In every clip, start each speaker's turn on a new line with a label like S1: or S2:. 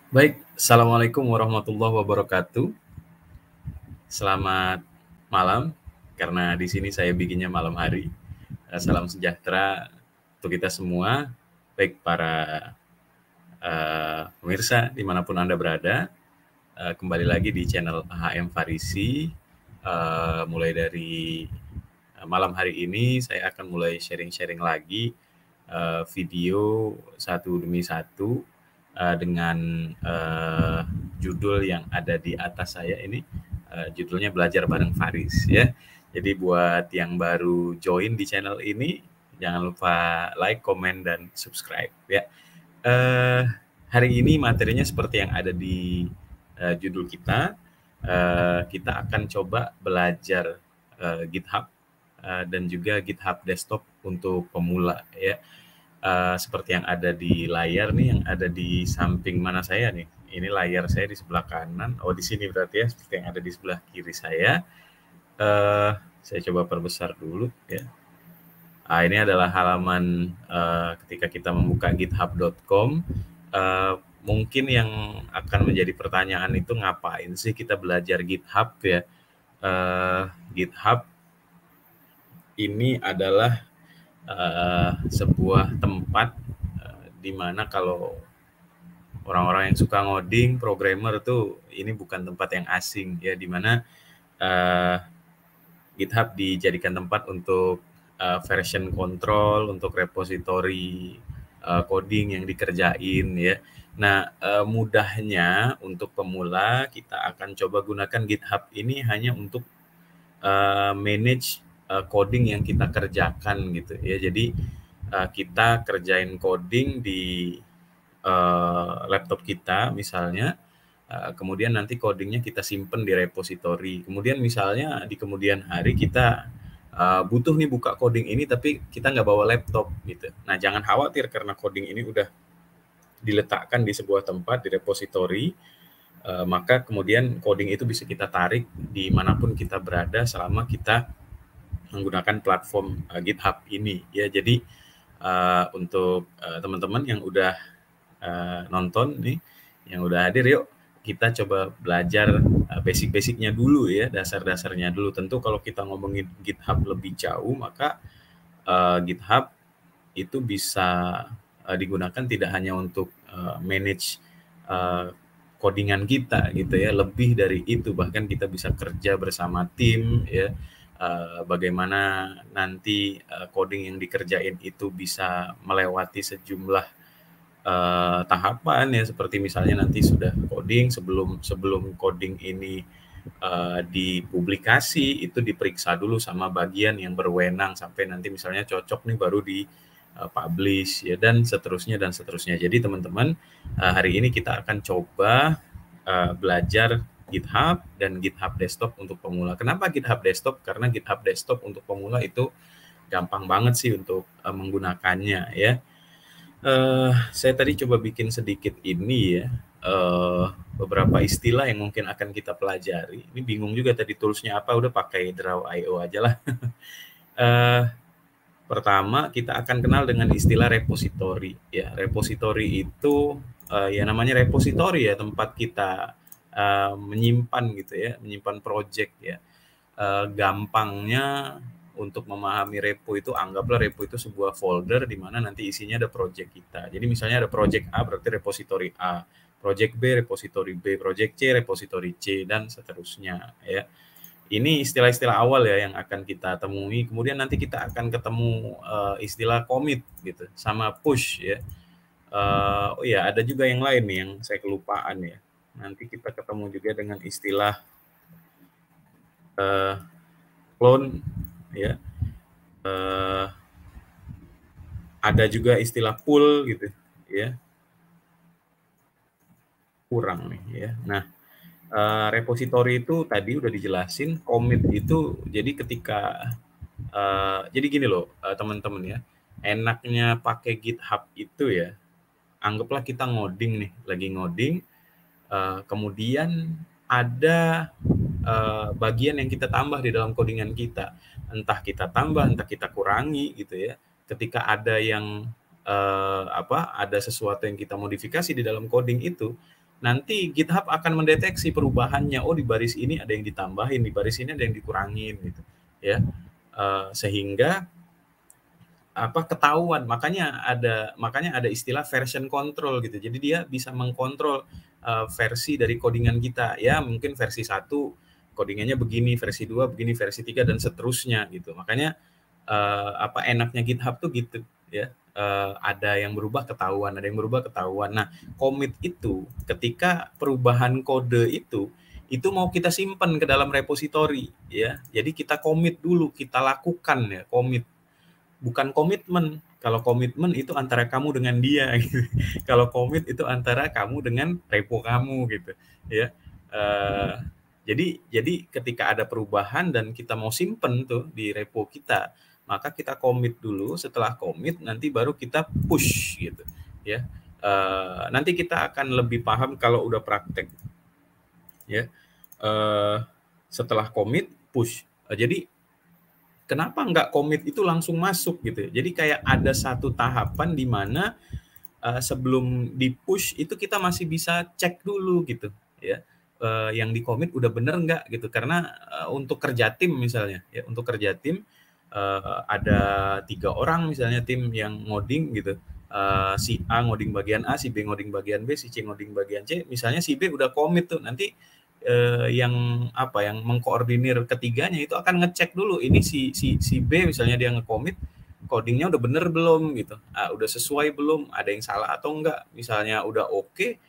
S1: Baik, Assalamualaikum warahmatullahi wabarakatuh. Selamat malam, karena di sini saya bikinnya malam hari. Salam sejahtera untuk kita semua, baik para pemirsa dimanapun Anda berada. Kembali lagi di channel HM Farisi. Mulai dari malam hari ini saya akan mulai sharing-sharing lagi video satu demi satu dengan judul yang ada di atas saya ini. Judulnya Belajar Bareng Faris ya. Jadi buat yang baru join di channel ini, jangan lupa like, comment, dan subscribe ya. Hari ini materinya seperti yang ada di judul kita. Kita akan coba belajar GitHub dan juga GitHub Desktop untuk pemula ya. Seperti yang ada di layar nih, yang ada di samping mana saya nih. Ini layar saya di sebelah kanan. Oh, di sini berarti ya, seperti yang ada di sebelah kiri saya. Saya coba perbesar dulu ya. Ini adalah halaman ketika kita membuka github.com. Mungkin yang akan menjadi pertanyaan itu ngapain sih kita belajar GitHub ya. GitHub ini adalah sebuah tempat di mana kalau orang-orang yang suka ngoding, programmer tuh ini bukan tempat yang asing ya, di mana GitHub dijadikan tempat untuk version control, untuk repository coding yang dikerjain ya. Nah, mudahnya untuk pemula kita akan coba gunakan GitHub ini hanya untuk manage coding yang kita kerjakan gitu ya. Jadi kita kerjain coding di laptop kita misalnya, kemudian nanti codingnya kita simpen di repository. Kemudian misalnya di kemudian hari kita butuh nih buka coding ini tapi kita nggak bawa laptop gitu. Nah, jangan khawatir karena coding ini udah diletakkan di sebuah tempat di repository, maka kemudian coding itu bisa kita tarik dimanapun kita berada selama kita menggunakan platform GitHub ini ya. Jadi untuk teman-teman yang udah nonton nih, yang udah hadir, yuk kita coba belajar basic-basicnya dulu ya, dasar-dasarnya dulu. Tentu kalau kita ngomongin GitHub lebih jauh, maka GitHub itu bisa digunakan tidak hanya untuk manage codingan kita gitu ya, lebih dari itu, bahkan kita bisa kerja bersama tim ya. Bagaimana nanti coding yang dikerjain itu bisa melewati sejumlah tahapan ya, seperti misalnya nanti sudah coding, sebelum coding ini dipublikasi itu diperiksa dulu sama bagian yang berwenang sampai nanti misalnya cocok nih baru di publish ya, dan seterusnya. Jadi teman-teman, hari ini kita akan coba belajar GitHub dan GitHub Desktop untuk pemula. Kenapa GitHub Desktop? Karena GitHub Desktop untuk pemula itu gampang banget sih untuk menggunakannya ya. Saya tadi coba bikin sedikit ini ya, beberapa istilah yang mungkin akan kita pelajari. Ini bingung juga tadi toolsnya apa, udah pakai Draw.io aja lah. Pertama kita akan kenal dengan istilah repository ya. Repository itu ya namanya repository ya, tempat kita menyimpan gitu ya, menyimpan project ya. Gampangnya untuk memahami repo itu, anggaplah repo itu sebuah folder di mana nanti isinya ada project kita. Jadi misalnya ada project A berarti repository A, project B repository B, project C repository C, dan seterusnya ya. Ini istilah-istilah awal ya yang akan kita temui. Kemudian nanti kita akan ketemu istilah commit gitu, sama push ya. Oh ya, ada juga yang lain nih yang saya kelupaan ya. Nanti kita ketemu juga dengan istilah clone ya. Ada juga istilah pull gitu ya. Kurang nih ya. Nah, repository itu tadi udah dijelasin. Commit itu jadi ketika jadi gini loh teman-teman ya, enaknya pakai GitHub itu ya, anggaplah kita ngoding nih, lagi ngoding, kemudian ada bagian yang kita tambah di dalam codingan kita, entah kita tambah, entah kita kurangi gitu ya. Ketika ada yang ada sesuatu yang kita modifikasi di dalam coding itu, nanti GitHub akan mendeteksi perubahannya. Oh, di baris ini ada yang ditambahin, di baris ini ada yang dikurangin gitu. Ya. Sehingga ketahuan, makanya ada istilah version control gitu. Jadi dia bisa mengkontrol versi dari codingan kita. Ya, mungkin versi 1 codingannya begini, versi 2 begini, versi 3 dan seterusnya gitu. Makanya enaknya GitHub tuh gitu ya. Ada yang berubah ketahuan, ada yang berubah ketahuan. Nah, commit itu ketika perubahan kode itu mau kita simpan ke dalam repository ya. Jadi kita commit dulu, kita lakukan ya, commit. Bukan komitmen. Kalau komitmen itu antara kamu dengan dia gitu. Kalau commit itu antara kamu dengan repo kamu gitu ya. Jadi ketika ada perubahan dan kita mau simpen tuh di repo kita, maka kita commit dulu. Setelah commit nanti baru kita push gitu ya. Nanti kita akan lebih paham kalau udah praktek ya. Setelah commit push. Jadi kenapa nggak commit itu langsung masuk gitu? Jadi kayak ada satu tahapan di mana sebelum di push itu kita masih bisa cek dulu gitu ya. Yang di commit udah bener nggak gitu, karena untuk kerja tim misalnya ya, untuk kerja tim ada 3 orang misalnya tim yang ngoding gitu, si A ngoding bagian A, si B ngoding bagian B, si C ngoding bagian C, misalnya si B udah commit tuh, nanti yang mengkoordinir ketiganya itu akan ngecek dulu ini si B misalnya dia nge-commit codingnya udah bener belum gitu, udah sesuai belum, ada yang salah atau enggak, misalnya udah oke,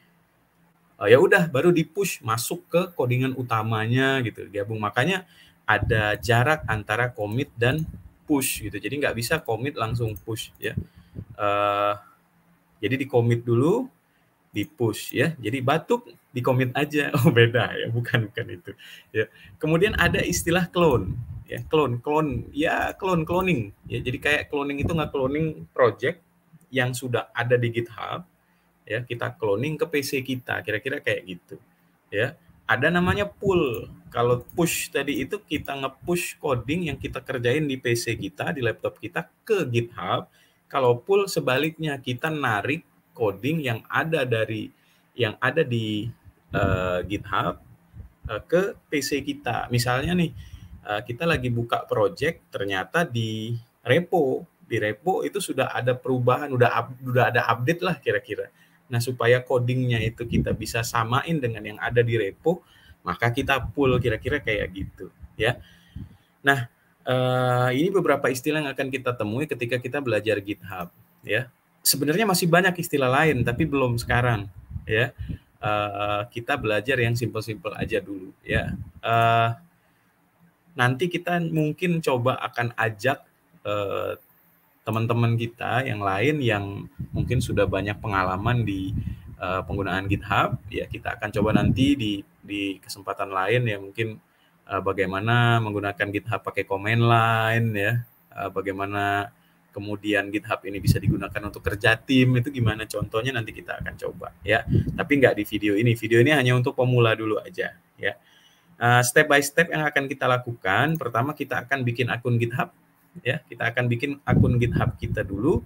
S1: ya udah baru di push masuk ke codingan utamanya gitu, gabung. Makanya ada jarak antara commit dan push gitu, jadi nggak bisa commit langsung push ya. Jadi di commit dulu, di push ya. Jadi batuk di commit aja. Oh, beda ya, bukan itu ya. Kemudian ada istilah clone ya, cloning ya. Jadi kayak cloning itu nge-cloning project yang sudah ada di GitHub ya, kita cloning ke PC kita, kira-kira kayak gitu ya. Ada namanya pull. Kalau push tadi itu kita nge-push coding yang kita kerjain di PC kita, di laptop kita ke GitHub. Kalau pull sebaliknya, kita narik coding yang ada di GitHub ke PC kita. Misalnya nih, kita lagi buka project, ternyata di repo itu sudah ada perubahan, udah ada update lah kira-kira. Nah, supaya codingnya itu kita bisa samain dengan yang ada di repo, maka kita pull, kira-kira kayak gitu ya. Nah, ini beberapa istilah yang akan kita temui ketika kita belajar GitHub ya. Sebenarnya masih banyak istilah lain tapi belum sekarang ya. Kita belajar yang simple-simple aja dulu ya. Nanti kita mungkin coba akan ajak teman-teman kita yang lain yang mungkin sudah banyak pengalaman di penggunaan GitHub ya. Kita akan coba nanti di kesempatan lain ya, mungkin bagaimana menggunakan GitHub pakai command line ya, bagaimana kemudian GitHub ini bisa digunakan untuk kerja tim, itu gimana contohnya nanti kita akan coba ya. Tapi nggak di video ini hanya untuk pemula dulu aja ya. Step by step yang akan kita lakukan, pertama kita akan bikin akun GitHub ya. Kita akan bikin akun GitHub kita dulu,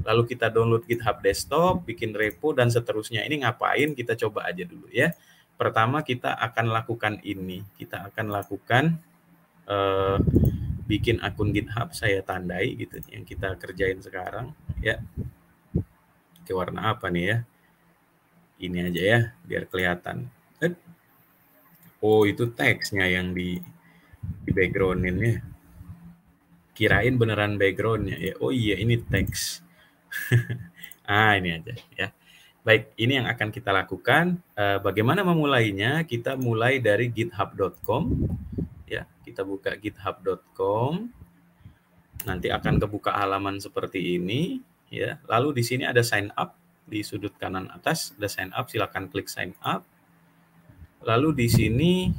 S1: lalu kita download GitHub desktop, bikin repo dan seterusnya. Ini ngapain, kita coba aja dulu ya. Pertama kita akan lakukan ini, kita akan lakukan bikin akun GitHub, saya tandai gitu yang kita kerjain sekarang ya. Oke, warna apa nih ya? Ini aja ya biar kelihatan. Oh, itu teksnya yang di background-in ya. Kirain beneran background-nya ya. Oh iya, ini teks. Ini aja ya. Baik, ini yang akan kita lakukan. Bagaimana memulainya? Kita mulai dari github.com ya. Kita buka github.com. Nanti akan kebuka halaman seperti ini ya. Lalu di sini ada sign up di sudut kanan atas, ada sign up, silakan klik sign up. Lalu di sini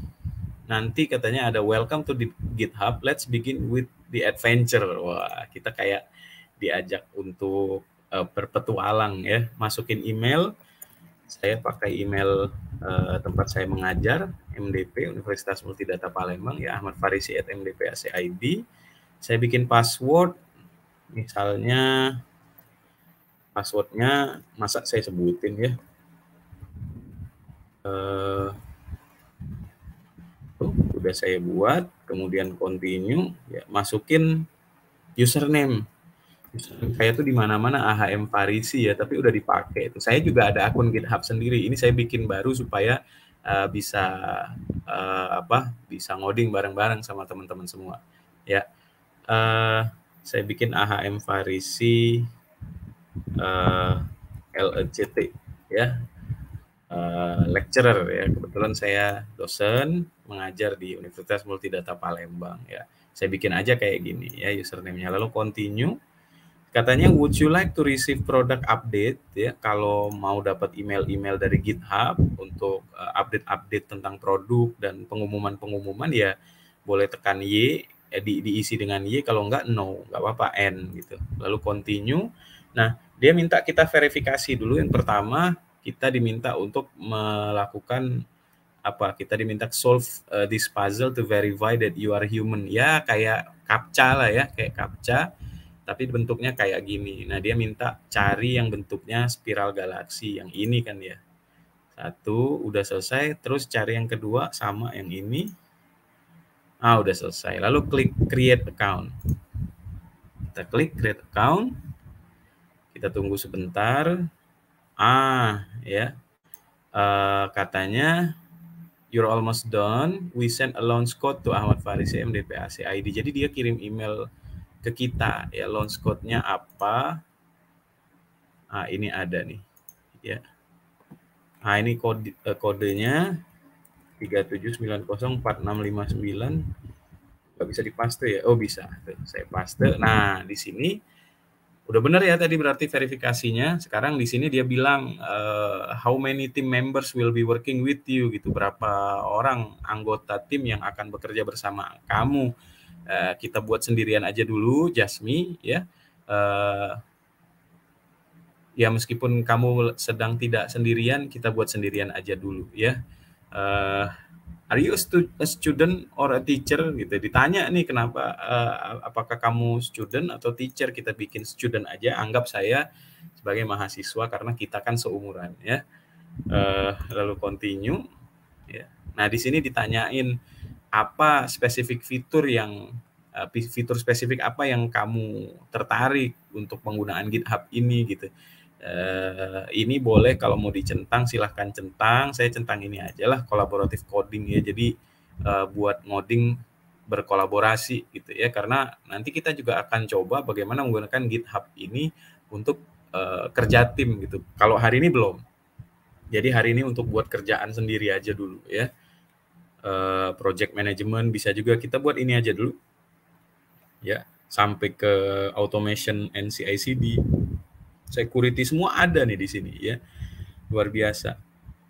S1: nanti katanya ada welcome to the GitHub, let's begin with the adventure. Wah, kita kayak diajak untuk berpetualang ya. Masukin email, saya pakai email tempat saya mengajar, MDP, Universitas Multidata Palembang ya, Ahmad Farisi @mdp.ac.id. Saya bikin password, misalnya passwordnya masa saya sebutin ya. Tuh, udah saya buat, kemudian continue, ya, masukin username. Username saya tuh di mana-mana AHM Farisi ya, tapi udah dipakai. Itu saya juga ada akun GitHub sendiri. Ini saya bikin baru supaya bisa bisa ngoding bareng-bareng sama teman-teman semua. Ya, saya bikin AHM Farisi LECT ya. Lecturer ya, kebetulan saya dosen mengajar di Universitas Multidata Palembang ya. Saya bikin aja kayak gini ya username-nya, lalu continue. Katanya would you like to receive product update ya, kalau mau dapat email-email dari GitHub untuk update-update tentang produk dan pengumuman-pengumuman ya boleh tekan Y, diisi dengan Y, kalau enggak no, enggak apa-apa N gitu. Lalu continue. Nah, dia minta kita verifikasi dulu. Yang pertama, kita diminta untuk melakukan kita diminta solve this puzzle to verify that you are human. Ya, kayak CAPTCHA lah ya, kayak CAPTCHA, tapi bentuknya kayak gini. Nah, dia minta cari yang bentuknya spiral galaksi, yang ini kan ya. Satu, udah selesai, terus cari yang kedua sama yang ini. Udah selesai. Lalu klik create account. Kita klik create account. Kita tunggu sebentar. Ya. Katanya you're almost done. We send a launch code to Ahmad Farisi MDPAC ID. Jadi dia kirim email ke kita ya, launch code-nya apa? Ini ada nih ya. Ini kodenya 37904659. Nggak bisa dipaste ya? Oh bisa. Tuh, saya paste. Nah, di sini udah benar ya tadi berarti verifikasinya. Sekarang di sini dia bilang how many team members will be working with you gitu. Berapa orang anggota tim yang akan bekerja bersama kamu. Kita buat sendirian aja dulu, Jasmi ya. Ya meskipun kamu sedang tidak sendirian, kita buat sendirian aja dulu ya. Are you a student or a teacher gitu, ditanya nih kenapa, apakah kamu student atau teacher, kita bikin student aja, anggap saya sebagai mahasiswa karena kita kan seumuran ya. Lalu continue ya. Nah di sini ditanyain apa spesifik fitur spesifik apa yang kamu tertarik untuk penggunaan GitHub ini gitu. Ini boleh kalau mau dicentang silahkan centang, saya centang ini aja lah, collaborative coding ya, jadi buat ngoding berkolaborasi gitu ya, karena nanti kita juga akan coba bagaimana menggunakan GitHub ini untuk kerja tim gitu. Kalau hari ini belum, jadi hari ini untuk buat kerjaan sendiri aja dulu ya. Project management bisa juga kita buat ini aja dulu ya, sampai ke automation and CI/CD, security semua ada nih di sini ya, luar biasa.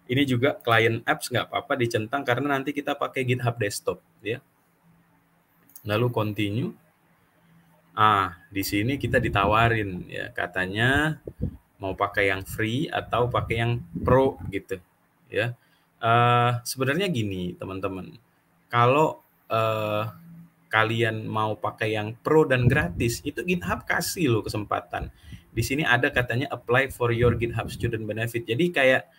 S1: Ini juga client apps nggak apa-apa dicentang karena nanti kita pakai GitHub desktop ya. Lalu continue. Di sini kita ditawarin ya, katanya mau pakai yang free atau pakai yang pro gitu ya. Sebenarnya gini teman-teman, kalau kalian mau pakai yang pro dan gratis, itu GitHub kasih loh kesempatan. Di sini ada katanya apply for your GitHub student benefit. Jadi kayak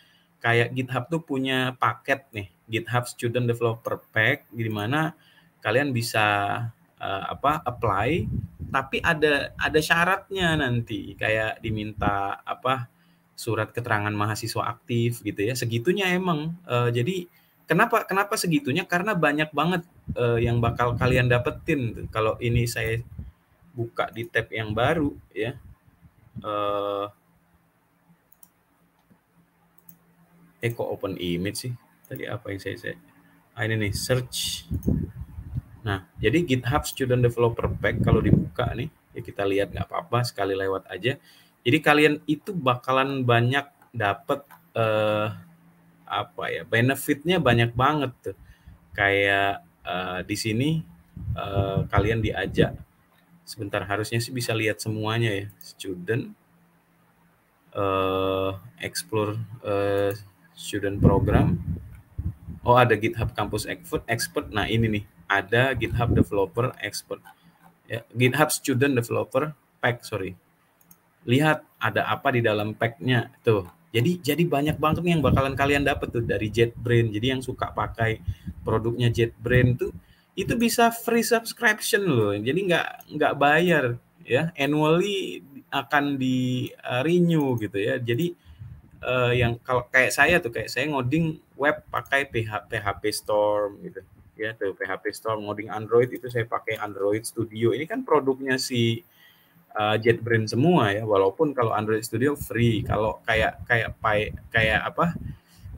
S1: GitHub tuh punya paket nih, GitHub Student Developer Pack, di mana kalian bisa apply, tapi ada syaratnya nanti, kayak diminta surat keterangan mahasiswa aktif gitu ya. Segitunya emang. Jadi kenapa segitunya? Karena banyak banget yang bakal kalian dapetin. Kalau ini saya buka di tab yang baru ya. Kok open image sih? Tadi apa yang saya ini nih, search. Nah, jadi GitHub Student Developer Pack kalau dibuka nih, ya kita lihat nggak apa-apa, sekali lewat aja. Jadi kalian itu bakalan banyak dapat benefitnya banyak banget tuh. Kayak di sini kalian diajak, sebentar, harusnya sih bisa lihat semuanya ya, student explore student program. Ada GitHub Campus Expert. Nah ini nih, ada GitHub Developer Expert ya, GitHub Student Developer Pack, sorry. lihat ada apa di dalam pack-nya tuh. Jadi banyak banget nih yang bakalan kalian dapat tuh dari JetBrains. Jadi yang suka pakai produknya JetBrains tuh itu bisa free subscription loh. Jadi nggak bayar ya, annually akan di renew gitu ya. Jadi yang kalau kayak saya ngoding web pakai PHP Storm gitu ya, tuh PHP Storm, ngoding Android itu saya pakai Android Studio. Ini kan produknya si JetBrains semua ya, walaupun kalau Android Studio free. Kalau kayak apa,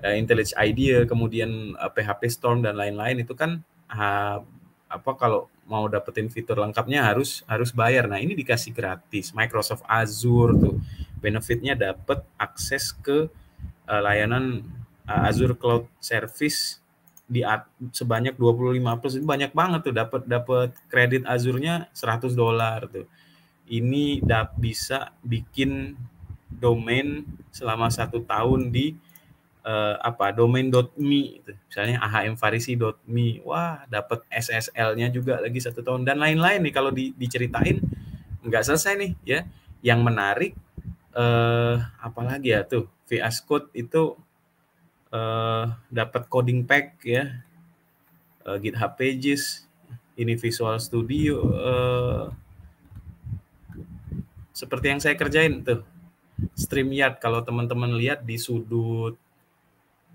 S1: IntelliJ IDEA, kemudian PHP Storm dan lain-lain itu kan apa, kalau mau dapetin fitur lengkapnya harus bayar. Nah, ini dikasih gratis. Microsoft Azure tuh benefitnya dapat akses ke layanan Azure Cloud Service di sebanyak 25+, itu banyak banget tuh, dapat kredit Azure-nya $100 tuh. Ini bisa bikin domain selama 1 tahun di domain.me gitu. Misalnya ahmfarisi.me. Wah, dapat SSL-nya juga lagi 1 tahun dan lain-lain nih. Kalau diceritain nggak selesai nih ya. Yang menarik apalagi ya tuh, VS Code itu dapat coding pack ya, GitHub Pages, ini Visual Studio, seperti yang saya kerjain tuh, StreamYard. Kalau teman-teman lihat di sudut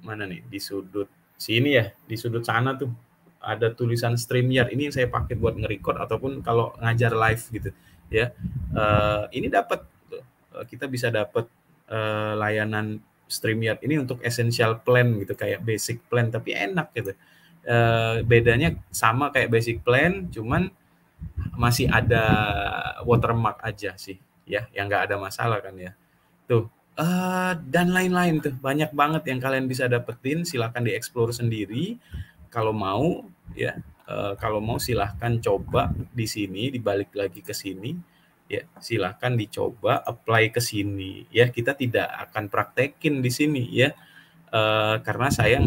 S1: mana nih, di sudut sini ya, di sudut sana tuh ada tulisan StreamYard. Ini yang saya pakai buat nge-record ataupun kalau ngajar live gitu ya. Ini dapat kita bisa dapat layanan StreamYard ini untuk essential plan gitu, kayak basic plan tapi enak gitu. Bedanya sama kayak basic plan, cuman masih ada watermark aja sih ya, yang nggak ada masalah kan ya. Tuh, dan lain-lain tuh, banyak banget yang kalian bisa dapetin. Silahkan dieksplor sendiri kalau mau ya. Kalau mau silahkan coba di sini, dibalik lagi ke sini ya, silahkan dicoba apply ke sini ya. Kita tidak akan praktekin di sini ya, karena saya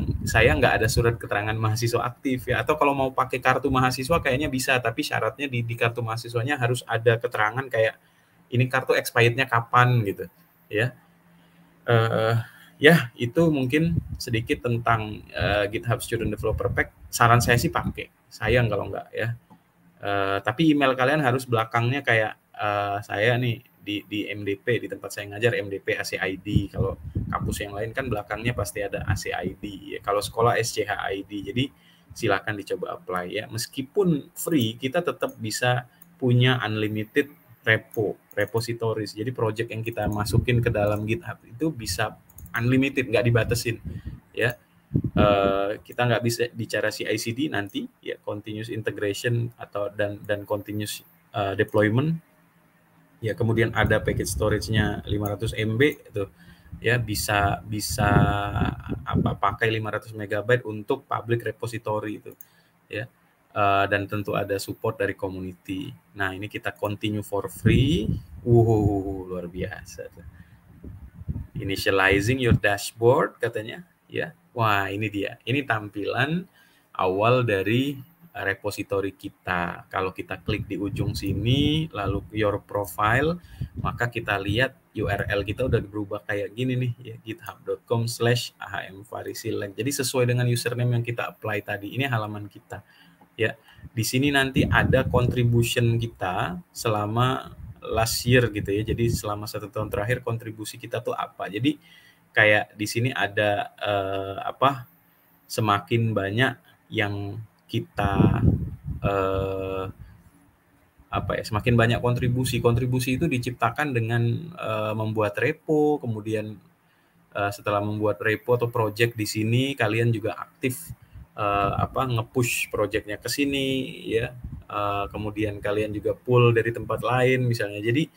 S1: nggak ada surat keterangan mahasiswa aktif ya. Atau kalau mau pakai kartu mahasiswa kayaknya bisa, tapi syaratnya di kartu mahasiswanya harus ada keterangan kayak ini kartu expirednya kapan gitu ya. Ya itu mungkin sedikit tentang GitHub Student Developer Pack. Saran saya sih pakai, sayang kalau enggak ya. Tapi email kalian harus belakangnya kayak saya nih di MDP, di tempat saya ngajar MDP ACID. Kalau kampus yang lain kan belakangnya pasti ada ACID ya. Kalau sekolah SCHID. Jadi silakan dicoba apply ya. Meskipun free, kita tetap bisa punya unlimited repositories. Jadi project yang kita masukin ke dalam GitHub itu bisa unlimited, nggak dibatasin ya. Kita nggak bisa bicara CI/CD nanti ya, continuous integration atau dan continuous deployment ya. Kemudian ada package storage-nya 500 MB itu ya, bisa pakai 500 MB untuk public repository itu ya. Dan tentu ada support dari community. Nah, ini kita continue for free. Luar biasa tuh. Initializing your dashboard katanya ya. Wah, ini dia. Ini tampilan awal dari repository kita. Kalau kita klik di ujung sini lalu your profile, maka kita lihat URL kita udah berubah kayak gini nih ya, github.com/ahmfarisi_leng. Jadi sesuai dengan username yang kita apply tadi. Ini halaman kita ya. Di sini nanti ada contribution kita selama last year gitu ya. Jadi selama 1 tahun terakhir kontribusi kita tuh apa. Jadi kayak di sini ada semakin banyak yang kita semakin banyak kontribusi itu diciptakan dengan membuat repo. Kemudian setelah membuat repo atau project di sini, kalian juga aktif nge-push projectnya ke sini ya. Kemudian kalian juga pull dari tempat lain misalnya. Jadi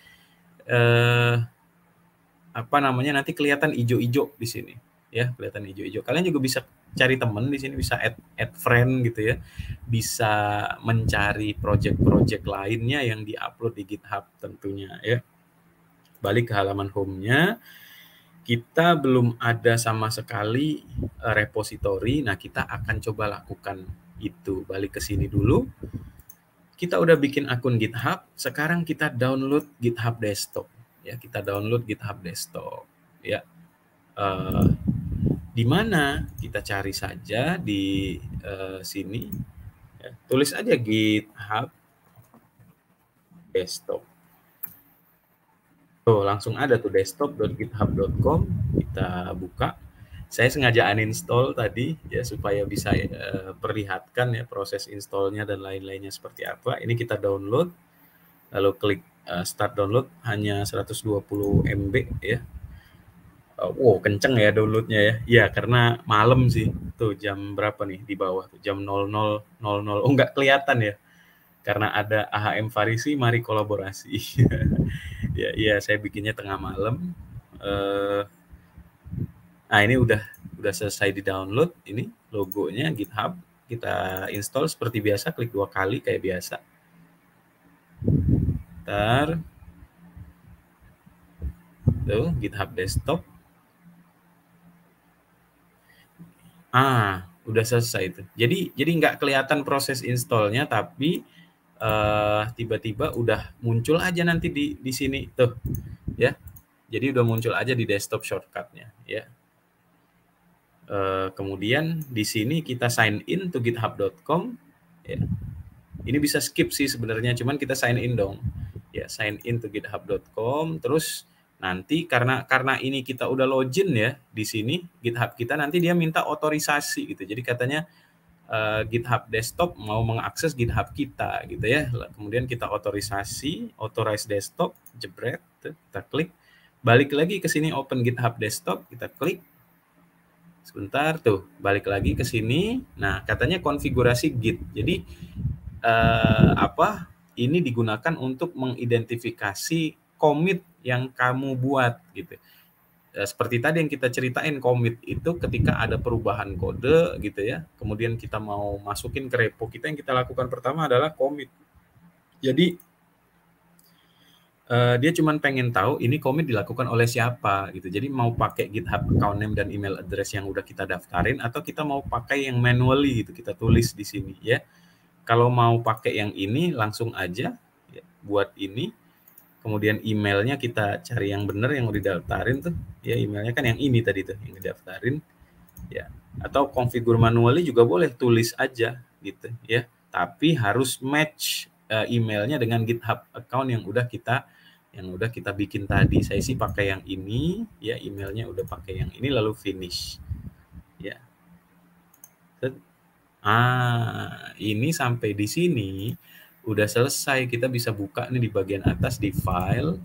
S1: nanti kelihatan hijau-hijau di sini ya, kelihatan hijau-hijau. Kalian juga bisa cari teman di sini, bisa add friend gitu ya. Bisa mencari project-project lainnya yang diupload di GitHub tentunya ya. Balik ke halaman home-nya. Kita belum ada sama sekali repository. Nah, kita akan coba lakukan itu. Balik ke sini dulu. Kita udah bikin akun GitHub. Sekarang kita download GitHub Desktop. Ya, kita download GitHub Desktop. Ya, di mana kita cari saja di sini. Ya, tulis aja GitHub Desktop. Tuh, langsung ada tuh desktop.github.com, kita buka. Saya sengaja uninstall tadi ya supaya bisa perlihatkan ya proses installnya dan lain-lainnya seperti apa. Ini kita download, lalu klik start download, hanya 120 MB ya. Wow, kenceng ya downloadnya ya. Ya, karena malam sih. Tuh jam berapa nih di bawah tuh? Jam 00.00. Oh, nggak kelihatan ya. Karena ada AHM Farisi, mari kolaborasi. Ya, saya bikinnya tengah malam. Nah, ini udah selesai di-download. Ini logonya GitHub. Kita install seperti biasa, klik 2 kali kayak biasa. Ntar. Tuh, GitHub Desktop. Udah selesai itu. Jadi nggak kelihatan proses installnya, tapi tiba-tiba udah muncul aja nanti di sini tuh ya. Jadi udah muncul aja di desktop shortcutnya ya. Kemudian di sini kita sign in to github.com ya. Ini bisa skip sih sebenarnya, cuman kita sign in dong ya, sign in to github.com. Terus nanti karena ini kita udah login ya di sini GitHub kita, nanti dia minta otorisasi gitu. Jadi katanya GitHub Desktop mau mengakses GitHub kita gitu ya. Kemudian kita otorisasi, authorize desktop, jebret, kita klik. Balik lagi ke sini open GitHub Desktop, kita klik. Sebentar tuh, balik lagi ke sini. Nah, katanya konfigurasi Git. Jadi ini digunakan untuk mengidentifikasi commit yang kamu buat gitu. Seperti tadi yang kita ceritain, commit itu ketika ada perubahan kode gitu ya, kemudian kita mau masukin ke repo kita, yang kita lakukan pertama adalah commit. Jadi dia cuma pengen tahu ini commit dilakukan oleh siapa gitu. Jadi mau pakai GitHub account name dan email address yang udah kita daftarin, atau kita mau pakai yang manually gitu, kita tulis di sini ya. Kalau mau pakai yang ini langsung aja ya, buat ini. Kemudian emailnya kita cari yang benar, yang udah didaftarin tuh ya, emailnya kan yang ini tadi tuh yang didaftarin ya. Atau konfigur manually juga boleh, tulis aja gitu ya, tapi harus match emailnya dengan GitHub account yang udah kita bikin tadi. Saya sih pakai yang ini ya, emailnya udah pakai yang ini, lalu finish ya. Ini sampai di sini udah selesai. Kita bisa buka nih di bagian atas di file.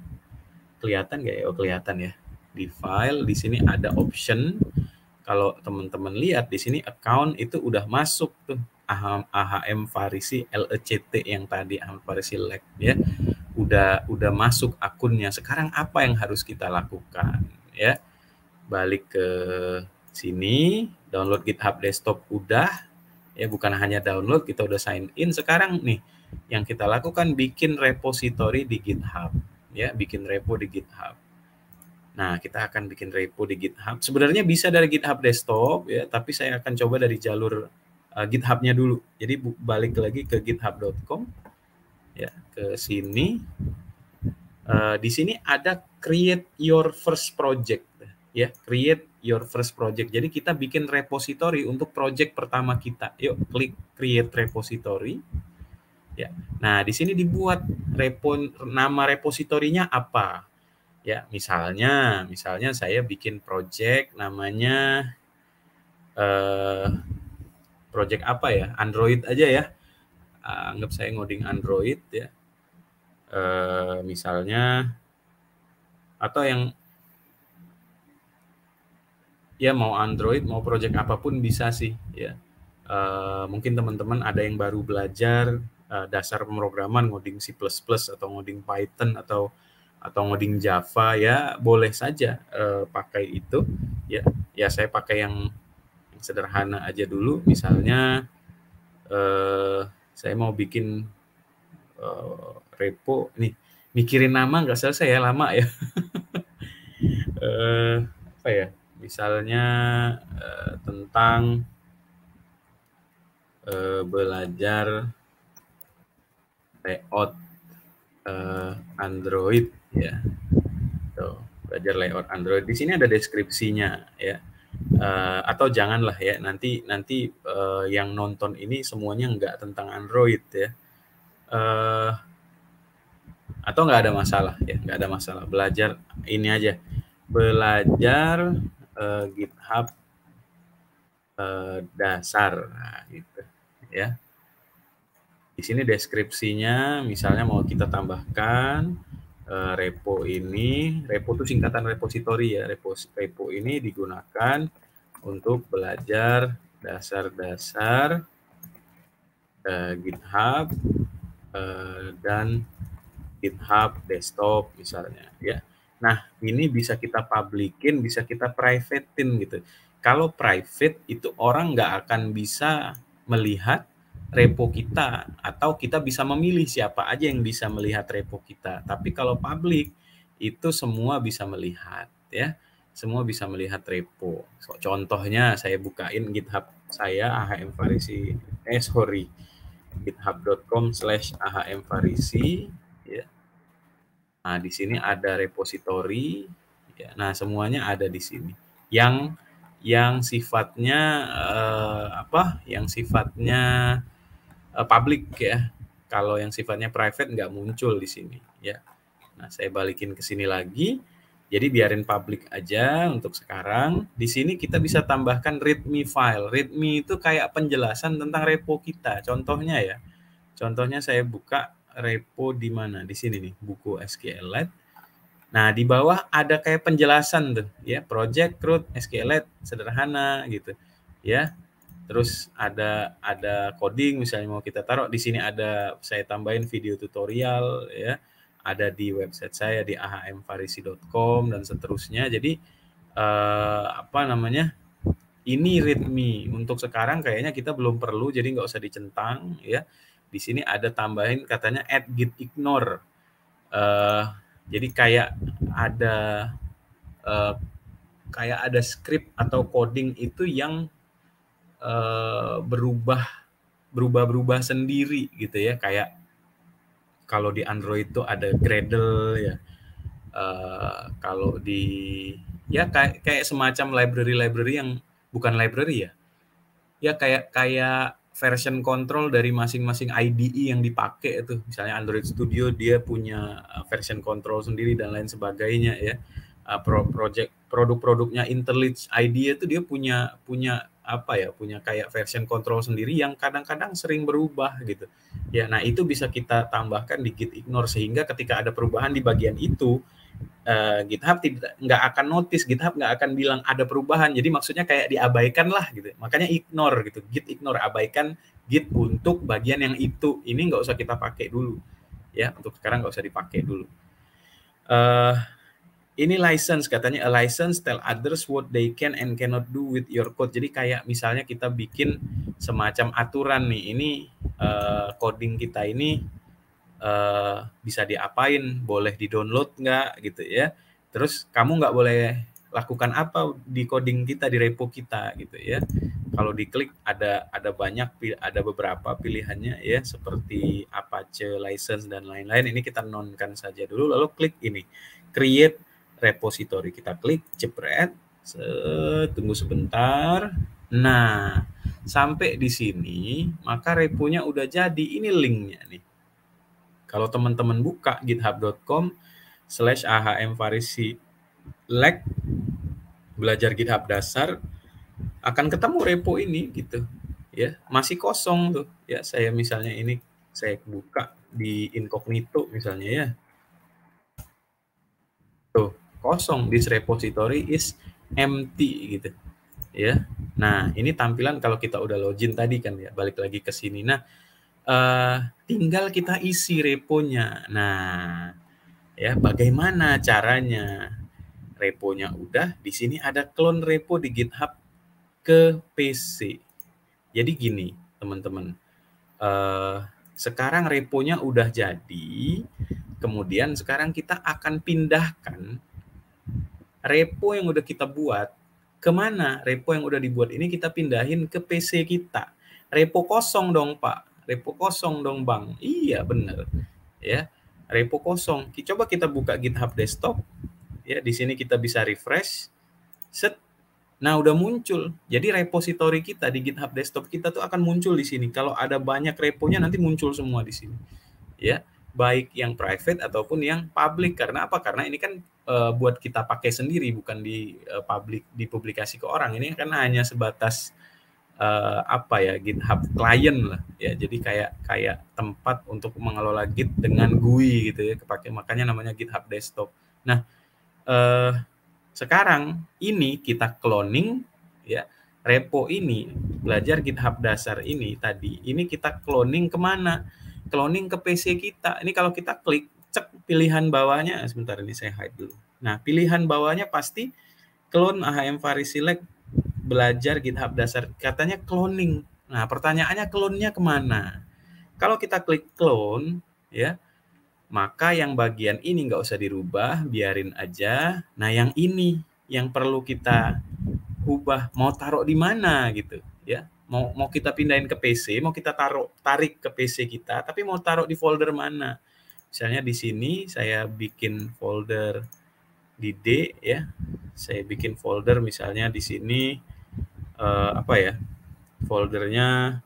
S1: Kelihatan nggak ya? Oh, kelihatan ya. Di file, di sini ada option. Kalau teman-teman lihat di sini account itu udah masuk tuh. AHM Farisi LECT yang tadi, AHM Farisi Lek ya. Udah masuk akunnya. Sekarang apa yang harus kita lakukan ya? Balik ke sini, download GitHub Desktop udah. Ya, bukan hanya download, kita udah sign in. Sekarang nih yang kita lakukan bikin repository di GitHub ya, bikin repo di GitHub. Nah, kita akan bikin repo di GitHub. Sebenarnya bisa dari GitHub Desktop ya, tapi saya akan coba dari jalur GitHub-nya dulu. Jadi balik lagi ke github.com ya, ke sini. Di sini ada create your first project ya, create your first project. Jadi kita bikin repository untuk project pertama kita. Yuk klik create repository. Ya. Nah, di sini dibuat nama repositorinya apa? Ya, misalnya saya bikin project namanya project apa ya? Android aja ya. Anggap saya ngoding Android ya. Misalnya, atau yang ya mau Android, mau project apapun bisa sih ya. Mungkin teman-teman ada yang baru belajar dasar pemrograman, ngoding C++ atau ngoding Python atau ngoding Java ya, boleh saja pakai itu ya. Ya, saya pakai yang sederhana aja dulu. Misalnya saya mau bikin repo nih, mikirin nama nggak selesai ya, lama ya. Apa ya, misalnya tentang belajar layout Android ya. Tuh, belajar layout Android. Di sini ada deskripsinya ya. Atau janganlah ya, nanti yang nonton ini semuanya nggak tentang Android ya. Atau nggak ada masalah ya, nggak ada masalah. Belajar ini aja, belajar GitHub dasar, nah, gitu ya. Di sini deskripsinya, misalnya mau kita tambahkan repo ini, repo itu singkatan repository ya, repo ini digunakan untuk belajar dasar-dasar GitHub dan GitHub desktop misalnya ya. Nah, ini bisa kita publikin, bisa kita privatein gitu. Kalau private itu orang nggak akan bisa melihat repo kita, atau kita bisa memilih siapa aja yang bisa melihat repo kita. Tapi kalau public itu semua bisa melihat ya. Semua bisa melihat repo. So, contohnya saya bukain GitHub saya ahmfarisi github.com/ahmfarisi ya. Nah, di sini ada repository ya. Nah, semuanya ada di sini. Yang sifatnya Yang sifatnya public ya. Kalau yang sifatnya private nggak muncul di sini ya. Nah, saya balikin ke sini lagi. Jadi biarin public aja untuk sekarang. Di sini kita bisa tambahkan readme file. Readme itu kayak penjelasan tentang repo kita. Contohnya ya. Contohnya saya buka repo di mana? Di sini nih, buku SQLite. Nah, di bawah ada kayak penjelasan tuh ya, project root SQLite sederhana gitu. Ya. Terus ada coding misalnya mau kita taruh di sini, ada saya tambahin video tutorial ya. Ada di website saya di ahmfarisi.com dan seterusnya. Jadi ini readme untuk sekarang kayaknya kita belum perlu, jadi nggak usah dicentang ya. Di sini ada tambahin katanya add git ignore. Jadi kayak ada script atau coding itu yang berubah sendiri gitu ya. Kayak kalau di Android itu ada Gradle ya. Kalau di ya kayak semacam library yang bukan library ya. Ya kayak version control dari masing-masing IDE yang dipakai itu. Misalnya Android Studio dia punya version control sendiri dan lain sebagainya ya. Produk-produknya IntelliJ IDE itu dia punya kayak version control sendiri yang kadang-kadang sering berubah gitu. Ya, nah itu bisa kita tambahkan di git ignore sehingga ketika ada perubahan di bagian itu GitHub nggak akan notice, GitHub nggak akan bilang ada perubahan. Jadi maksudnya kayak diabaikan lah gitu. Makanya ignore gitu, git ignore, abaikan git untuk bagian yang itu. Ini nggak usah kita pakai dulu ya, untuk sekarang nggak usah dipakai dulu. Ini license, katanya a license tell others what they can and cannot do with your code. Jadi kayak misalnya kita bikin semacam aturan nih, ini coding kita ini bisa diapain, boleh di-download nggak gitu ya. Terus kamu nggak boleh lakukan apa di coding kita, di repo kita gitu ya. Kalau diklik ada beberapa pilihannya ya, seperti Apache license dan lain-lain. Ini kita nonkan saja dulu, lalu klik ini create repository, kita klik jepret, tunggu sebentar. Nah, sampai di sini maka reponya udah jadi. Ini linknya nih. Kalau teman-teman buka github.com/ahmfarisi belajar GitHub dasar, akan ketemu repo ini gitu ya. Masih kosong tuh ya. Saya misalnya ini saya buka di incognito misalnya ya. Tuh, kosong, this repository is empty gitu ya. Nah, ini tampilan kalau kita udah login tadi kan ya, balik lagi ke sini. Nah, tinggal kita isi reponya. Nah, ya bagaimana caranya? Reponya udah, di sini ada clone repo di GitHub ke PC. Jadi gini, teman-teman. Sekarang reponya udah jadi, kemudian sekarang kita akan pindahkan repo yang udah kita buat kemana? Repo yang udah dibuat ini kita pindahin ke PC kita. Repo kosong dong, Pak. Repo kosong dong, Bang. Iya, bener. Ya, repo kosong. Coba kita buka GitHub desktop. ya. Di sini kita bisa refresh, set. Nah, udah muncul. Jadi repository kita di GitHub desktop kita tuh akan muncul di sini. Kalau ada banyak reponya nanti muncul semua di sini. Ya, baik yang private ataupun yang public. Karena apa? Karena ini kan buat kita pakai sendiri, bukan di dipublikasi ke orang. Ini kan hanya sebatas apa ya, GitHub client lah ya. Jadi kayak tempat untuk mengelola Git dengan GUI gitu ya, kepake, makanya namanya GitHub desktop. Nah, sekarang ini kita cloning ya, repo ini, belajar GitHub dasar ini tadi, ini kita cloning kemana? Cloning ke PC kita. Ini kalau kita klik, cek pilihan bawahnya, sebentar ini saya hide dulu. Nah, pilihan bawahnya pasti clone AHM Faris Select belajar GitHub dasar, katanya cloning. Nah, pertanyaannya clone-nya kemana? Kalau kita klik clone ya, maka yang bagian ini nggak usah dirubah, biarin aja. Nah, yang ini yang perlu kita ubah, mau taruh di mana gitu ya. Mau kita pindahin ke PC, mau kita tarik ke PC kita, tapi mau taruh di folder mana? Misalnya di sini saya bikin folder di D ya. Saya bikin folder misalnya di sini apa ya? Foldernya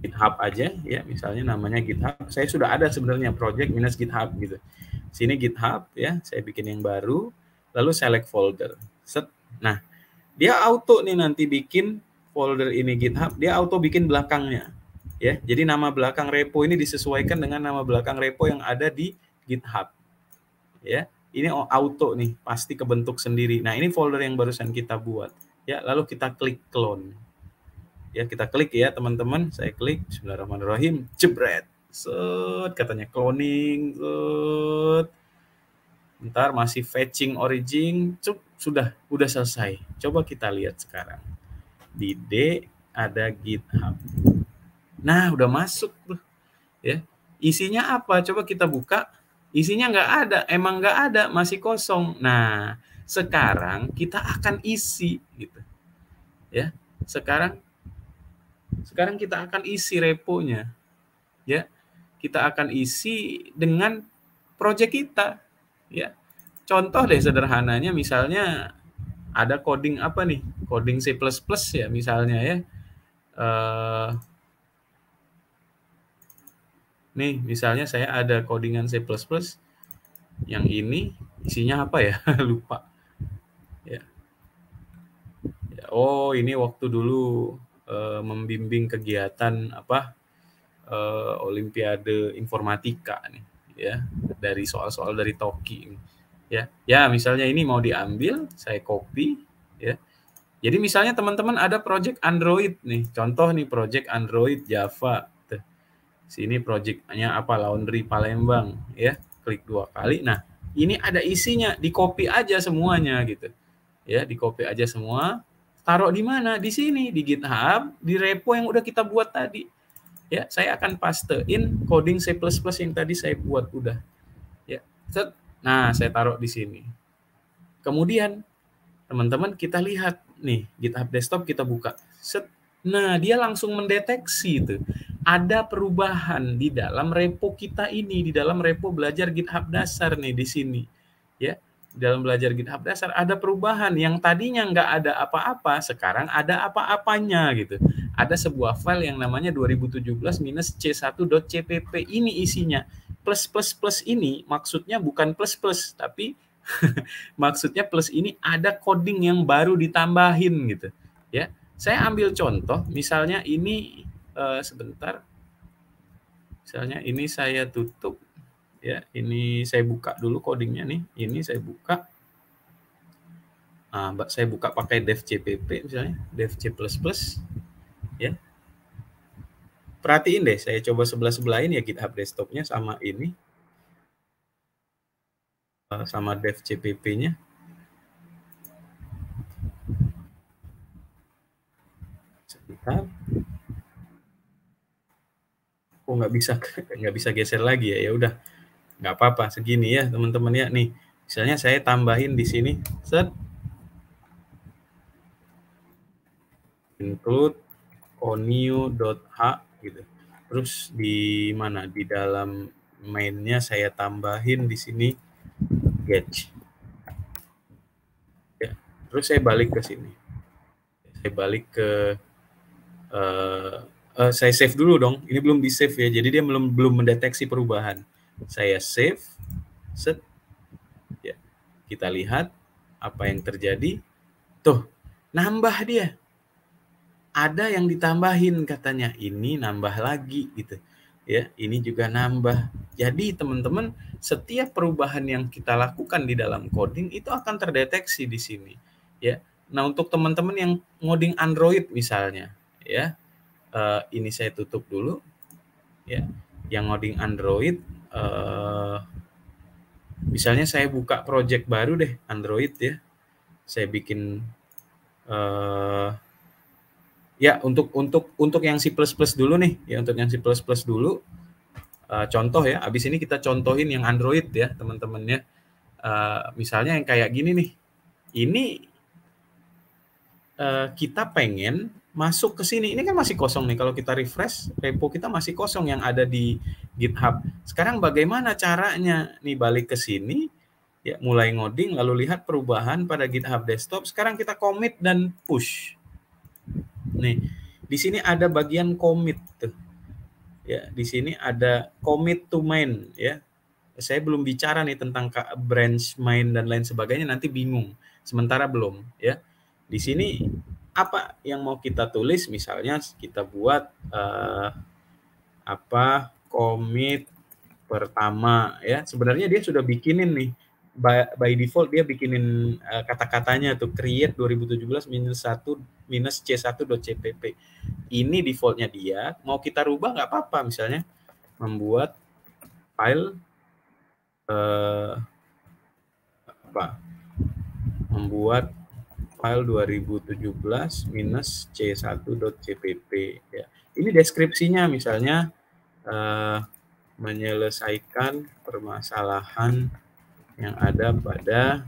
S1: GitHub aja ya, misalnya namanya GitHub. Saya sudah ada sebenarnya project minus GitHub gitu. Sini GitHub ya, saya bikin yang baru, lalu select folder. Set. Nah, dia auto nih nanti bikin folder ini GitHub, dia auto bikin belakangnya. Ya, jadi nama belakang repo ini disesuaikan dengan nama belakang repo yang ada di GitHub. Ya, ini auto nih, pasti kebentuk sendiri. Nah, ini folder yang barusan kita buat. Ya, lalu kita klik clone. Ya, kita klik ya teman-teman, saya klik, bismillahirrahmanirrahim, jebret, set, katanya cloning, set, ntar masih fetching origin, udah selesai. Coba kita lihat sekarang, di D ada GitHub, nah udah masuk tuh, ya, isinya apa, coba kita buka, isinya nggak ada, emang nggak ada, masih kosong. Nah, sekarang kita akan isi, gitu, ya, sekarang kita akan isi reponya, ya. Kita akan isi dengan project kita, ya. Contoh deh sederhananya, misalnya ada coding apa nih? Coding C++ ya misalnya ya. Nih, misalnya saya ada codingan C++, yang ini isinya apa ya? Lupa. Ya. Oh, ini waktu dulu membimbing kegiatan apa? Olimpiade informatika nih, ya, dari soal-soal dari Toki, ya misalnya ini mau diambil, saya copy, ya. Jadi misalnya teman-teman ada project Android nih, contoh nih project Android Java, tuh. Sini projectnya apa, Laundry Palembang, ya, klik 2 kali, nah ini ada isinya, di copy aja semuanya gitu, ya, di copy aja semua, taruh di mana? Di sini, di GitHub, di repo yang udah kita buat tadi. Ya, saya akan pastein coding C++ yang tadi saya buat udah. Ya, set. Nah, saya taruh di sini. Kemudian teman-teman kita lihat nih, GitHub desktop kita buka. Set. Nah, dia langsung mendeteksi itu ada perubahan di dalam repo kita ini, di dalam repo belajar GitHub dasar nih di sini. Ya, dalam belajar GitHub dasar ada perubahan, yang tadinya nggak ada apa-apa, sekarang ada apa-apanya gitu. Ada sebuah file yang namanya 2017-c1.cpp, ini isinya. Plus ini maksudnya bukan plus, tapi maksudnya plus ini ada coding yang baru ditambahin gitu. Ya, saya ambil contoh, misalnya ini sebentar. Misalnya ini saya tutup. Ya, ini saya buka dulu codingnya nih. Ini saya buka. Nah, saya buka pakai dev cpp misalnya, dev c++. Ya. Perhatiin deh, saya coba sebelah-sebelahin ya GitHub desktopnya sama ini. Sama dev cpp-nya. Sebentar. Oh, nggak bisa geser lagi ya. Ya udah, nggak apa-apa, segini ya teman-teman ya. Nih, misalnya saya tambahin di sini, set, include onio.h Terus di mana? Di dalam mainnya saya tambahin di sini Getch. Ya. Terus saya balik ke sini. Saya balik ke saya save dulu dong. Ini belum di save ya. Jadi dia belum mendeteksi perubahan. Saya save. Set. Ya. Kita lihat apa yang terjadi. Tuh, nambah dia. Ada yang ditambahin katanya. Ini nambah lagi gitu. Ya, ini juga nambah. Jadi teman-teman, setiap perubahan yang kita lakukan di dalam coding itu akan terdeteksi di sini. Ya. Nah, untuk teman-teman yang ngoding Android misalnya, ya. Ini saya tutup dulu. Ya. Yang ngoding Android, misalnya saya buka project baru deh Android ya. Saya bikin ya untuk yang C++ dulu nih ya, untuk yang C++ dulu contoh ya. Abis ini kita contohin yang Android ya teman-teman ya. Misalnya yang kayak gini nih, ini kita pengen masuk ke sini. Ini kan masih kosong nih, kalau kita refresh repo kita masih kosong yang ada di GitHub. Sekarang bagaimana caranya nih, balik ke sini ya, mulai ngoding lalu lihat perubahan pada GitHub desktop. Sekarang kita commit dan push. Nih, di sini ada bagian commit tuh. Ya, di sini ada commit to main ya. Saya belum bicara nih tentang branch main dan lain sebagainya, nanti bingung. Sementara belum ya. Di sini apa yang mau kita tulis, misalnya kita buat commit pertama ya. Sebenarnya dia sudah bikinin nih by default, dia bikinin kata-katanya tuh, create 2017 minus c1.cpp. Ini defaultnya dia. Mau kita rubah nggak apa-apa, misalnya membuat file membuat file 2017 minus c1.cpp ya. Ini deskripsinya misalnya menyelesaikan permasalahan yang ada pada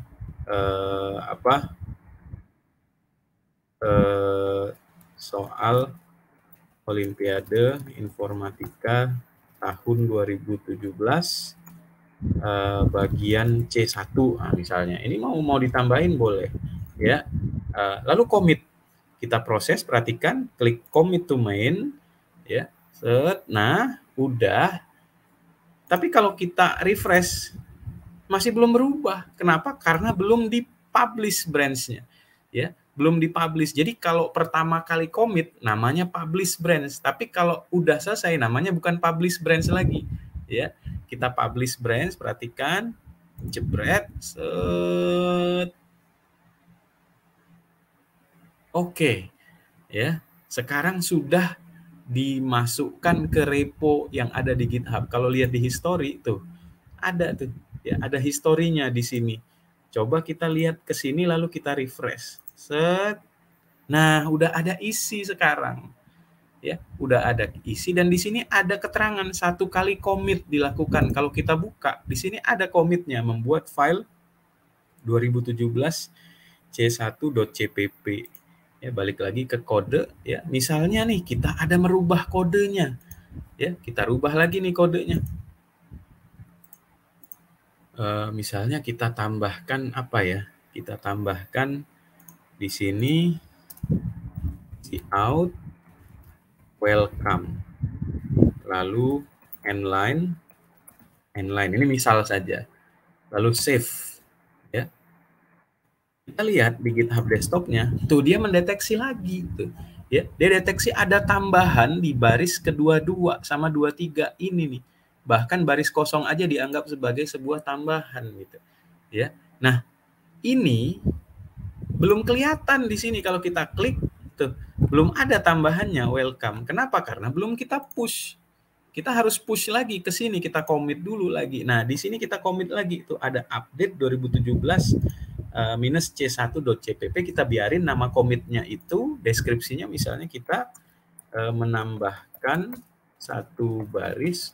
S1: soal Olimpiade Informatika tahun 2017 bagian C1 misalnya. Ini mau ditambahin boleh ya. Lalu commit, kita proses, perhatikan, klik commit to main ya. Set. Nah, udah. Tapi kalau kita refresh masih belum berubah. Kenapa? Karena belum dipublish branch-nya. Ya, belum dipublish. Jadi kalau pertama kali commit namanya publish branch, tapi kalau udah selesai namanya bukan publish branch lagi. Ya, kita publish branch, perhatikan, jebret, set. Oke. Ya, sekarang sudah dimasukkan ke repo yang ada di GitHub. Kalau lihat di history tuh, ada tuh. Ya, ada historinya di sini. Coba kita lihat ke sini lalu kita refresh. Set. Nah, udah ada isi sekarang. Ya, udah ada isi dan di sini ada keterangan 1 kali commit dilakukan. Kalau kita buka, di sini ada commitnya, membuat file 2017 c1.cpp. Ya, balik lagi ke kode ya. Misalnya nih kita ada merubah kodenya. Ya, kita rubah lagi nih kodenya. Misalnya kita tambahkan apa ya? Kita tambahkan di sini cout welcome. Lalu endline ini misal saja. Lalu save ya. Kita lihat di GitHub desktopnya, tuh dia mendeteksi lagi tuh. Ya, dia deteksi ada tambahan di baris kedua-dua sama 23 ini nih. Bahkan baris kosong aja dianggap sebagai sebuah tambahan gitu. Ya. Nah, ini belum kelihatan di sini kalau kita klik tuh. Belum ada tambahannya welcome. Kenapa? Karena belum kita push. Kita harus push lagi ke sini, kita commit dulu lagi. Nah, di sini kita commit lagi tuh, ada update 2017 minus c1.cpp. Kita biarin nama commitnya itu, deskripsinya misalnya kita menambahkan satu baris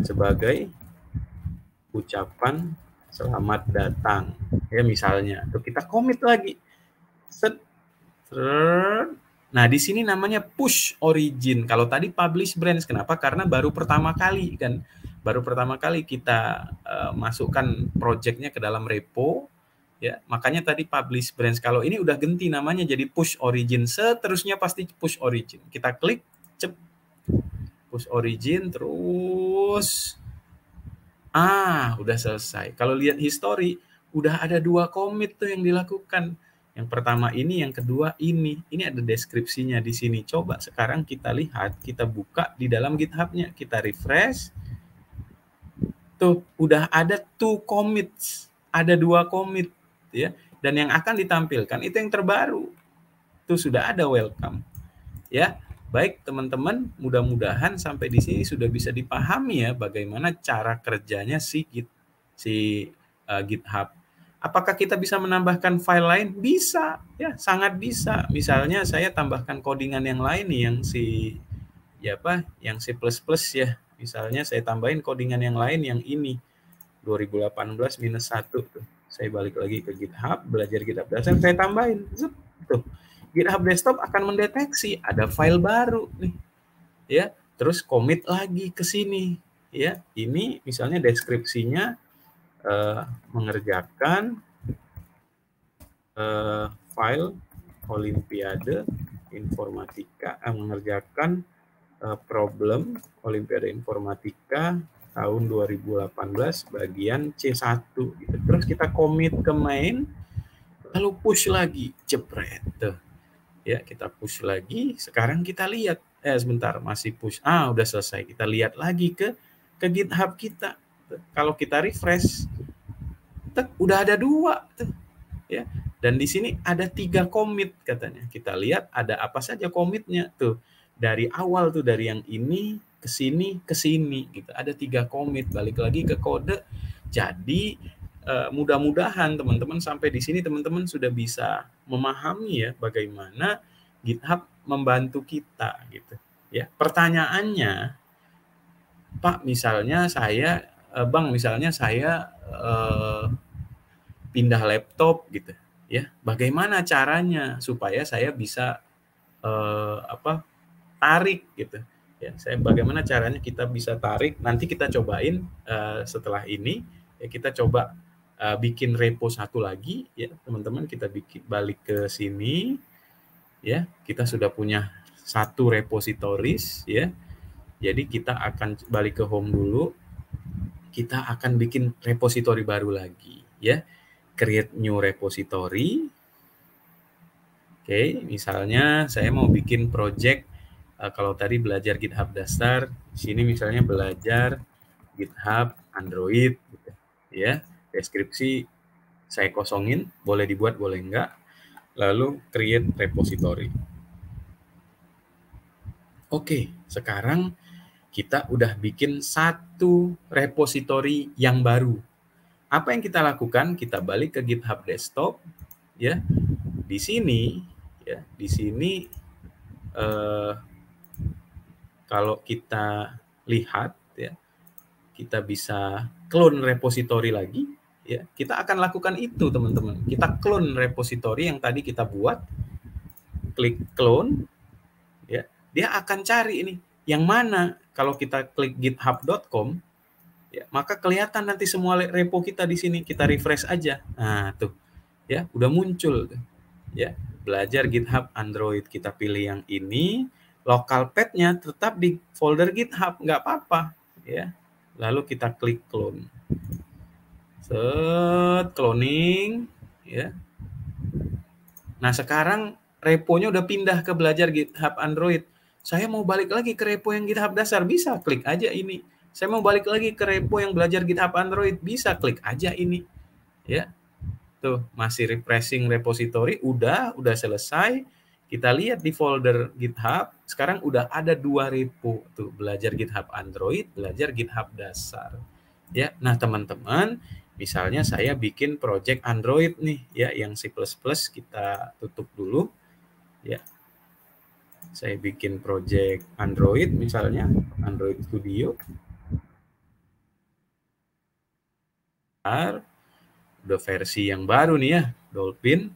S1: sebagai ucapan selamat datang ya misalnya. Tuh kita commit lagi. Set. Nah, di sini namanya push origin. Kalau tadi publish branch, kenapa? Karena baru pertama kali kan. Baru pertama kali kita masukkan projectnya ke dalam repo, ya. Makanya tadi publish branch. Kalau ini udah ganti namanya jadi push origin. Seterusnya pasti push origin. Kita klik, cep, push origin, terus udah selesai. Kalau lihat history, udah ada 2 commit tuh yang dilakukan. Yang pertama ini, yang kedua ini. Ini ada deskripsinya di sini. Coba sekarang kita lihat, kita buka di dalam GitHub-nya, kita refresh. Tuh, udah ada 2 commits. Ada 2 commit, ya. Dan yang akan ditampilkan itu yang terbaru. Tuh sudah ada welcome. Ya. Baik teman-teman, mudah-mudahan sampai di sini sudah bisa dipahami ya bagaimana cara kerjanya si GitHub. Apakah kita bisa menambahkan file lain? Bisa, ya sangat bisa. Misalnya saya tambahkan codingan yang lain nih, yang C++ ya. Misalnya saya tambahin codingan yang lain yang ini 2018-1 tuh. Saya balik lagi ke GitHub, belajar GitHub dasar, saya tambahin. Tuh. GitHub Desktop akan mendeteksi ada file baru nih, ya. Terus commit lagi ke sini, ya. Ini misalnya deskripsinya mengerjakan file Olimpiade Informatika, mengerjakan problem Olimpiade Informatika tahun 2018 bagian C1 gitu. Terus kita commit ke main, lalu push lagi, jepret tuh. Ya, kita push lagi. Sekarang kita lihat, sebentar, masih push. Udah selesai. Kita lihat lagi ke GitHub kita. Kalau kita refresh, udah ada 2 tuh, ya. Dan di sini ada 3 commit katanya. Kita lihat ada apa saja commitnya tuh. Dari awal tuh, dari yang ini ke sini gitu. Ada 3 commit. Balik lagi ke kode. Jadi mudah-mudahan teman-teman sampai di sini teman-teman sudah bisa memahami ya bagaimana GitHub membantu kita gitu. Ya, pertanyaannya, Pak, misalnya saya Bang, misalnya saya pindah laptop gitu ya. Bagaimana caranya supaya saya bisa tarik gitu. Ya, bagaimana caranya kita bisa tarik? Nanti kita cobain setelah ini. Ya, kita coba bikin repo satu lagi ya, teman-teman. Kita balik ke sini ya. Kita sudah punya 1 repositories ya. Jadi kita akan balik ke home dulu. Kita akan bikin repository baru lagi ya. Create new repository. Oke, misalnya saya mau bikin project, kalau tadi belajar GitHub dasar, di sini misalnya belajar GitHub Android, gitu, ya. Deskripsi saya kosongin, boleh dibuat, boleh enggak. Lalu create repository. Oke, sekarang kita udah bikin 1 repository yang baru. Apa yang kita lakukan? Kita balik ke GitHub Desktop, ya. Di sini, ya, di sini kalau kita lihat ya, kita bisa clone repository lagi ya. Kita akan lakukan itu teman-teman. Kita clone repository yang tadi kita buat, klik clone ya. Dia akan cari ini yang mana. Kalau kita klik github.com ya, maka kelihatan nanti semua repo kita di sini. Kita refresh aja. Nah, tuh. Ya, udah muncul tuh. Ya, belajar GitHub Android, kita pilih yang ini. Local path-nya tetap di folder GitHub, nggak apa-apa ya. Lalu kita klik clone. Cloning ya. Nah, sekarang reponya udah pindah ke belajar GitHub Android. Saya mau balik lagi ke repo yang GitHub dasar, bisa klik aja ini. Saya mau balik lagi ke repo yang belajar GitHub Android, bisa klik aja ini. Ya. Tuh, masih refreshing repository, udah selesai. Kita lihat di folder GitHub, sekarang udah ada 2 repo tuh, belajar GitHub Android, belajar GitHub dasar. Ya, nah teman-teman, misalnya saya bikin project Android nih ya, yang C++, kita tutup dulu ya. Saya bikin project Android misalnya, Android Studio. Udah versi yang baru nih ya, Dolphin.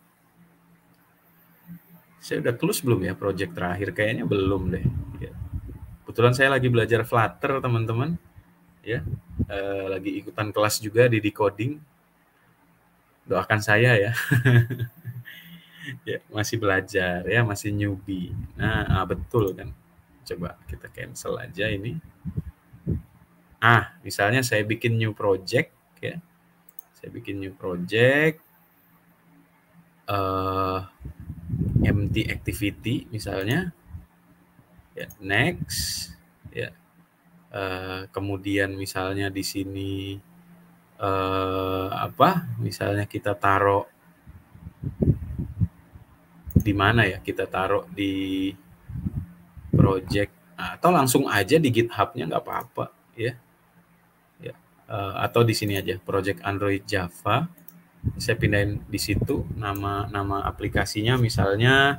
S1: Saya udah close belum ya project terakhir? Kayaknya belum deh. Ya. Kebetulan saya lagi belajar Flutter, teman-teman. Ya, lagi ikutan kelas juga di decoding. Doakan saya ya. Ya, masih belajar ya, masih newbie. Nah, betul kan. Coba kita cancel aja ini. Misalnya saya bikin new project ya. Saya bikin new project empty activity misalnya. Ya, next ya. Kemudian misalnya di sini misalnya kita taruh di mana ya? Kita taruh di project atau langsung aja di GitHub-nya nggak apa-apa ya. Atau di sini aja project Android Java. Saya pindahin di situ nama aplikasinya misalnya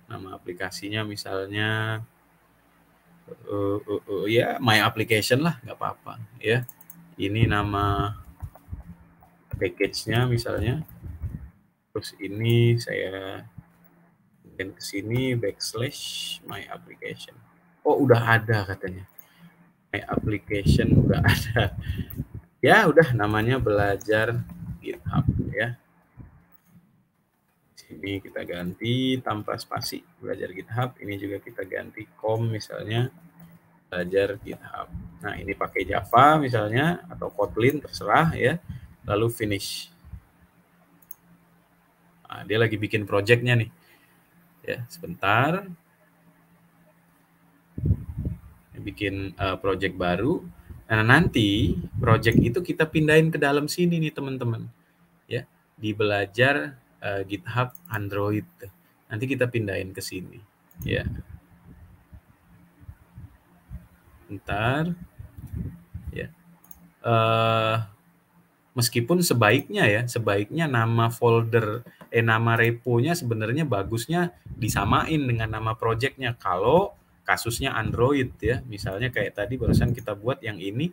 S1: nama aplikasinya misalnya ya my application lah, nggak apa-apa ya. Ini nama package-nya misalnya, terus ini saya ke sini / my application. Udah ada katanya my application, udah ada ya. Udah namanya belajar GitHub ya. Sini kita ganti tanpa spasi belajar GitHub. Ini juga kita ganti misalnya belajar GitHub. Nah, ini pakai Java misalnya atau Kotlin terserah ya. Lalu finish. Dia lagi bikin project-nya nih. Ya, sebentar. Bikin project baru. Nah, nanti project itu kita pindahin ke dalam sini nih, teman-teman. Ya, di belajar GitHub Android. Nanti kita pindahin ke sini. Ya. Bentar. Ya. Meskipun sebaiknya nama folder nama reponya sebenarnya bagusnya disamain dengan nama projectnya kalau kasusnya Android ya. Misalnya kayak tadi barusan kita buat yang ini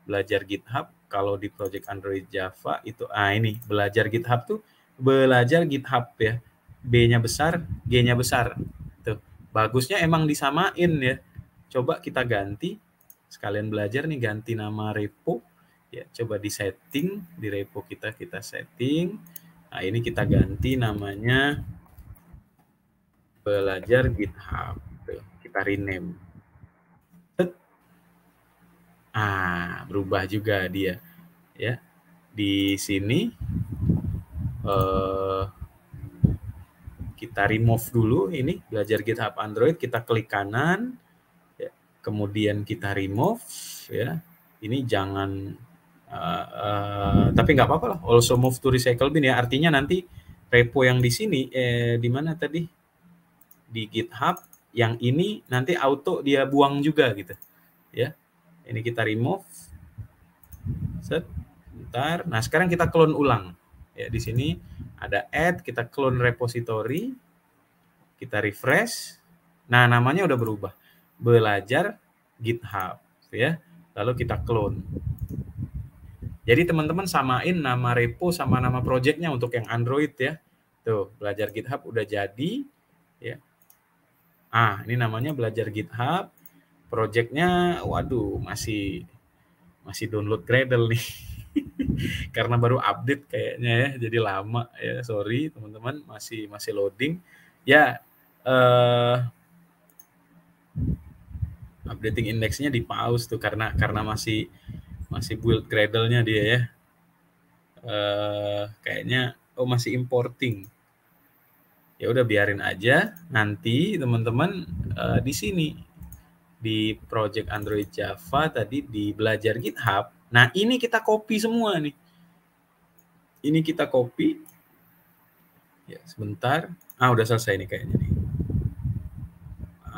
S1: belajar GitHub, kalau di project Android Java itu ini belajar GitHub tuh belajar GitHub ya. B-nya besar, G-nya besar. Tuh. Bagusnya emang disamain ya. Coba kita ganti, sekalian belajar nih, ganti nama repo. Ya, coba di setting, di repo kita setting. Nah, ini kita ganti namanya belajar GitHub. Tuh, kita rename. Berubah juga dia. Ya. Di sini kita remove dulu ini belajar GitHub Android, kita klik kanan ya, kemudian kita remove ya. Ini jangan tapi nggak apa-apa lah, also move to recycle bin ya. Artinya nanti repo yang di sini di mana tadi di GitHub yang ini nanti auto dia buang juga gitu ya. Ini kita remove. Set. Bentar. Nah, sekarang kita clone ulang. Ya, di sini ada add, kita clone repository, kita refresh. Nah, namanya udah berubah. Belajar GitHub ya. Lalu kita clone. Jadi teman-teman samain nama repo sama nama projectnya untuk yang Android ya. Tuh, belajar GitHub udah jadi ya. Ini namanya belajar GitHub. Projectnya waduh masih download Gradle nih. Karena baru update kayaknya ya, jadi lama ya, sorry teman-teman, masih loading ya. Updating indeksnya di pause tuh karena masih build Gradle-nya dia ya. Kayaknya masih importing. Ya udah biarin aja, nanti teman-teman di sini di project Android Java tadi di belajar GitHub. Nah, ini kita copy semua nih. Ini kita copy. Ya, sebentar. Udah selesai nih kayaknya nih.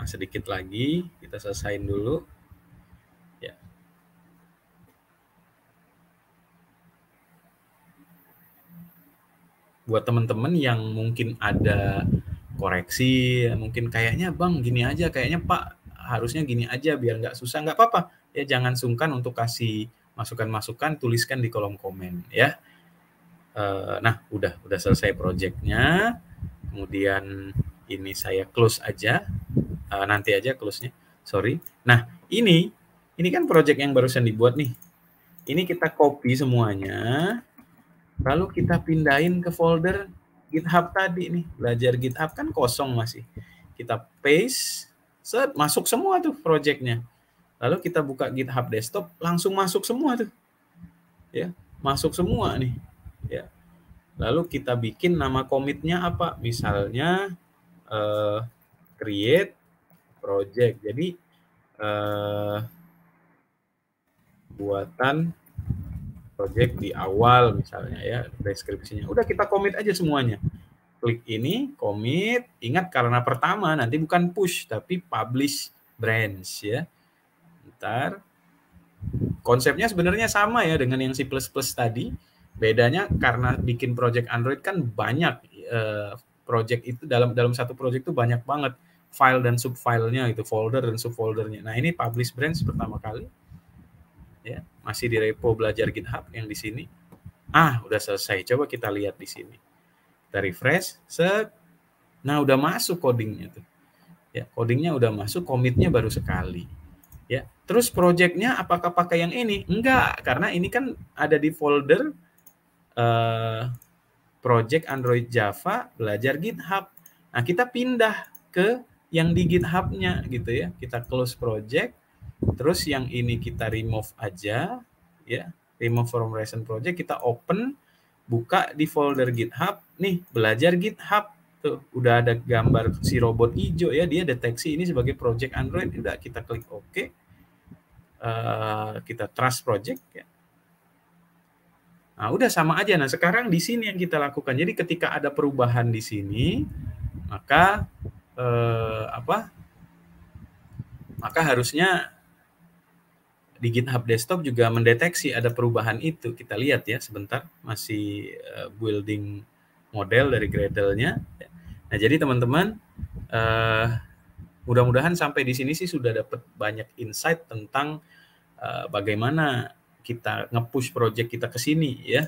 S1: Sedikit lagi, kita selesain dulu. Ya. Buat teman-teman yang mungkin ada koreksi, mungkin kayaknya Bang gini aja, kayaknya Pak harusnya gini aja biar nggak susah, nggak apa-apa. Ya, jangan sungkan untuk kasih masukan-masukan, tuliskan di kolom komen ya. Nah, udah selesai projectnya. Kemudian ini saya close aja, nanti aja close-nya, sorry. Nah, ini kan project yang barusan dibuat nih. Ini kita copy semuanya, lalu kita pindahin ke folder GitHub tadi nih. Belajar GitHub kan kosong masih. Kita paste, set, masuk semua tuh projectnya. Lalu kita buka GitHub desktop, langsung masuk semua tuh. Ya, masuk semua nih. Ya. Lalu kita bikin nama commit-nya apa? Misalnya create project. Jadi buatan project di awal misalnya ya, deskripsinya. Udah kita commit aja semuanya. Klik ini, commit. Ingat karena pertama nanti bukan push tapi publish branch ya. Ntar konsepnya sebenarnya sama ya dengan yang C++ tadi. Bedanya karena bikin project Android kan banyak project itu, dalam satu project itu banyak banget file dan subfilenya, itu folder dan subfoldernya. Nah, ini publish branch pertama kali. Ya, masih di repo belajar GitHub yang di sini. Udah selesai. Coba kita lihat di sini. Kita refresh, set. Nah, udah masuk codingnya tuh. Ya, codingnya udah masuk, commitnya baru sekali. Ya, terus projectnya apakah pakai yang ini? Enggak, karena ini kan ada di folder project Android Java belajar GitHub. Nah, kita pindah ke yang di GitHub-nya gitu ya. Kita close project, terus yang ini kita remove aja ya. Remove from recent project, kita open, buka di folder GitHub, nih belajar GitHub. Tuh, udah ada gambar si robot hijau ya, dia deteksi ini sebagai project Android. Udah, kita klik OK. Kita trust project ya. Nah, udah sama aja. Nah, sekarang di sini yang kita lakukan. Jadi ketika ada perubahan di sini, maka maka harusnya di GitHub desktop juga mendeteksi ada perubahan itu. Kita lihat ya sebentar, masih building model dari Gradle-nya. Nah, jadi teman-teman, mudah-mudahan sampai di sini sih sudah dapat banyak insight tentang bagaimana kita nge-push project kita ke sini ya.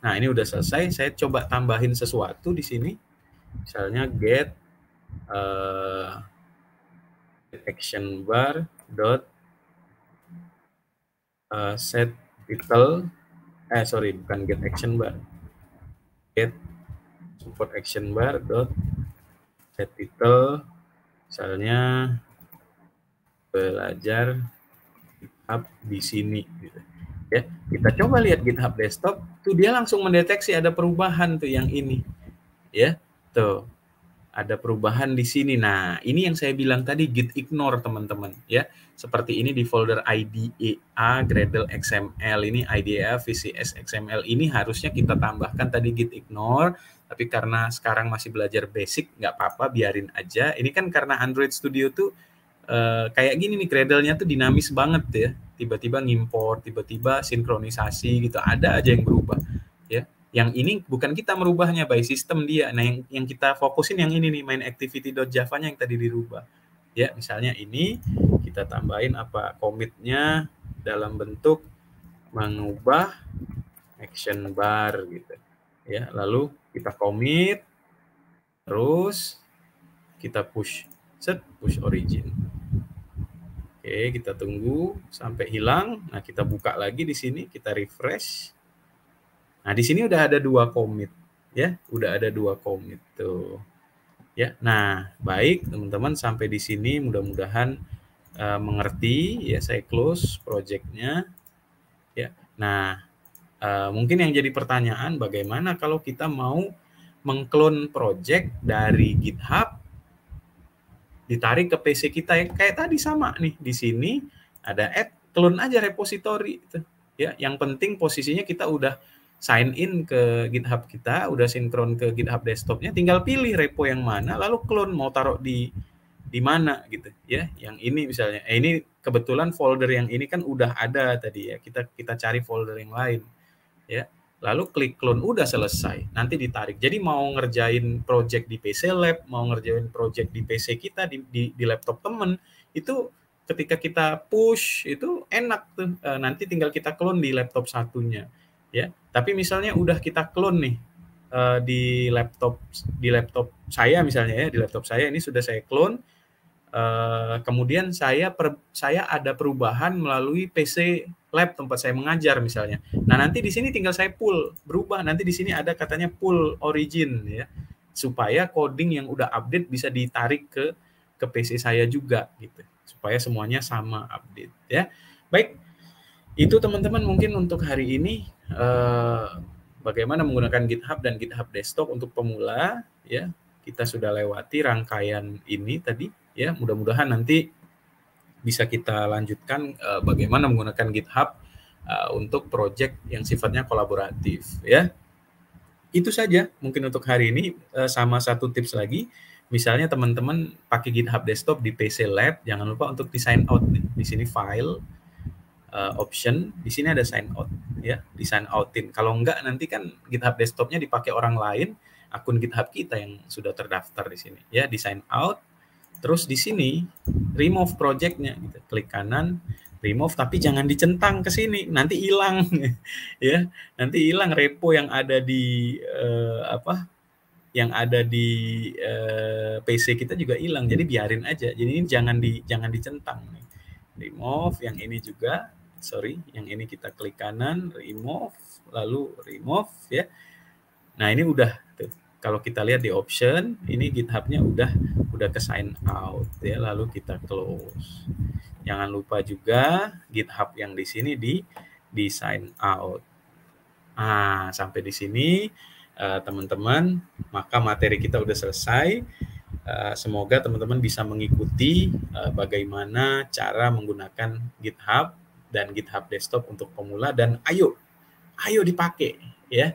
S1: Nah, ini udah selesai. Saya coba tambahin sesuatu di sini. Misalnya get action bar dot set title, bukan get action bar, get support action bar dot set title, misalnya belajar GitHub di sini gitu. Ya, kita coba lihat GitHub desktop, tuh dia langsung mendeteksi ada perubahan tuh yang ini. Ya, tuh. Ada perubahan di sini. Nah, ini yang saya bilang tadi, git ignore teman-teman ya. Seperti ini di folder IDEA Gradle XML, ini IDEA VCS XML, ini harusnya kita tambahkan tadi git ignore, tapi karena sekarang masih belajar basic, nggak apa-apa, biarin aja. Ini kan karena Android Studio tuh kayak gini nih, Gradle-nya tuh dinamis banget ya. Tiba-tiba ngimport, tiba-tiba sinkronisasi gitu, ada aja yang berubah ya. Yang ini bukan kita merubahnya, by system dia. Nah, yang kita fokusin yang ini nih, main activity.java-nya yang tadi dirubah. Ya, misalnya ini kita tambahin apa? Commit-nya dalam bentuk mengubah action bar gitu. Ya, lalu kita commit, terus kita push. Set, push origin. Oke, kita tunggu sampai hilang. Nah, kita buka lagi di sini, kita refresh. Nah, di sini udah ada 2 commit ya, udah ada 2 commit tuh. Ya. Nah, baik teman-teman, sampai di sini mudah-mudahan mengerti ya. Saya close project-nya ya. Nah, mungkin yang jadi pertanyaan, bagaimana kalau kita mau mengklon project dari GitHub ditarik ke PC kita ya, kayak tadi sama nih, di sini ada add, clone aja repository itu ya. Yang penting posisinya kita udah sign in ke GitHub kita, udah sinkron ke GitHub desktopnya, tinggal pilih repo yang mana, lalu clone mau taruh di mana gitu ya. Yang ini misalnya, ini kebetulan folder yang ini kan udah ada tadi ya, kita cari folder yang lain ya. Lalu klik clone, udah selesai, nanti ditarik. Jadi mau ngerjain project di PC Lab, mau ngerjain project di PC kita, di laptop temen, itu ketika kita push itu enak tuh, nanti tinggal kita clone di laptop satunya ya. Tapi misalnya udah kita clone nih di laptop saya misalnya ya, di laptop saya ini sudah saya clone. Kemudian saya ada perubahan melalui PC lab tempat saya mengajar misalnya. Nah, nanti di sini tinggal saya pull, berubah. Nanti di sini ada katanya pull origin ya, supaya coding yang udah update bisa ditarik ke PC saya juga gitu, supaya semuanya sama update ya. Baik, itu teman-teman mungkin untuk hari ini bagaimana menggunakan GitHub dan GitHub Desktop untuk pemula ya. Kita sudah lewati rangkaian ini tadi ya, mudah-mudahan nanti bisa kita lanjutkan bagaimana menggunakan GitHub untuk project yang sifatnya kolaboratif ya. Itu saja mungkin untuk hari ini. Sama satu tips lagi, misalnya teman-teman pakai GitHub Desktop di PC Lab, jangan lupa untuk di sign out di sini file option, di sini ada sign out ya, di sign outin. Kalau enggak nanti kan GitHub Desktopnya dipakai orang lain, akun GitHub kita yang sudah terdaftar di sini ya, di sign out. Terus di sini remove projectnya gitu. Klik kanan, remove, tapi jangan dicentang ke sini, nanti hilang ya. Nanti hilang repo yang ada di yang ada di PC kita juga hilang. Jadi biarin aja. Jadi ini jangan dicentang. Remove, yang ini juga, yang ini kita klik kanan, remove, lalu remove ya. Nah, ini udah tuh. Kalau kita lihat di option, ini GitHub-nya udah ke sign out ya, lalu kita close. Jangan lupa juga GitHub yang di sini di sign out. Sampai di sini teman-teman, maka materi kita udah selesai. Semoga teman-teman bisa mengikuti bagaimana cara menggunakan GitHub dan GitHub Desktop untuk pemula, dan ayo dipakai ya.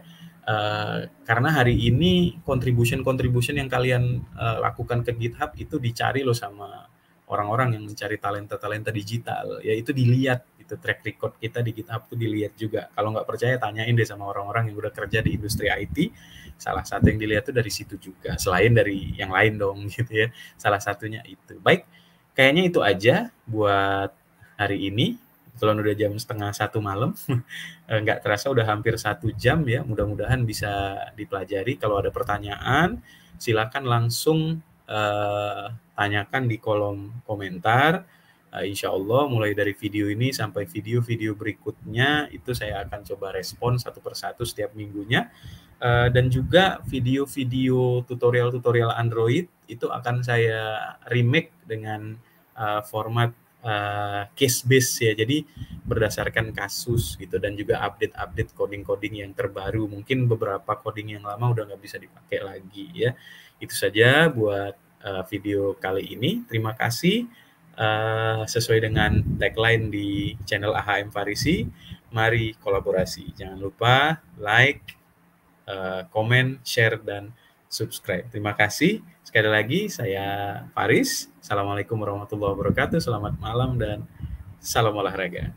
S1: Karena hari ini contribution yang kalian lakukan ke GitHub itu dicari loh sama orang-orang yang mencari talenta digital ya. Itu dilihat, itu track record kita di GitHub tuh dilihat juga. Kalau nggak percaya tanyain deh sama orang-orang yang udah kerja di industri IT. Salah satu yang dilihat tuh dari situ juga, selain dari yang lain dong gitu ya. Salah satunya itu. Baik, kayaknya itu aja buat hari ini. Kalau udah jam 12:30 malam, nggak terasa udah hampir 1 jam ya. Mudah-mudahan bisa dipelajari. Kalau ada pertanyaan, silakan langsung tanyakan di kolom komentar. Insya Allah mulai dari video ini sampai video-video berikutnya itu saya akan coba respon satu persatu setiap minggunya. Dan juga video-video tutorial Android itu akan saya remake dengan format case base ya, jadi berdasarkan kasus gitu, dan juga update coding yang terbaru. Mungkin beberapa coding yang lama udah nggak bisa dipakai lagi ya. Itu saja buat video kali ini. Terima kasih. Sesuai dengan tagline di channel AHM Farisi, mari kolaborasi. Jangan lupa like, komen, share, dan subscribe. Terima kasih. Sekali lagi, saya Faris. Assalamualaikum warahmatullahi wabarakatuh. Selamat malam dan salam olahraga.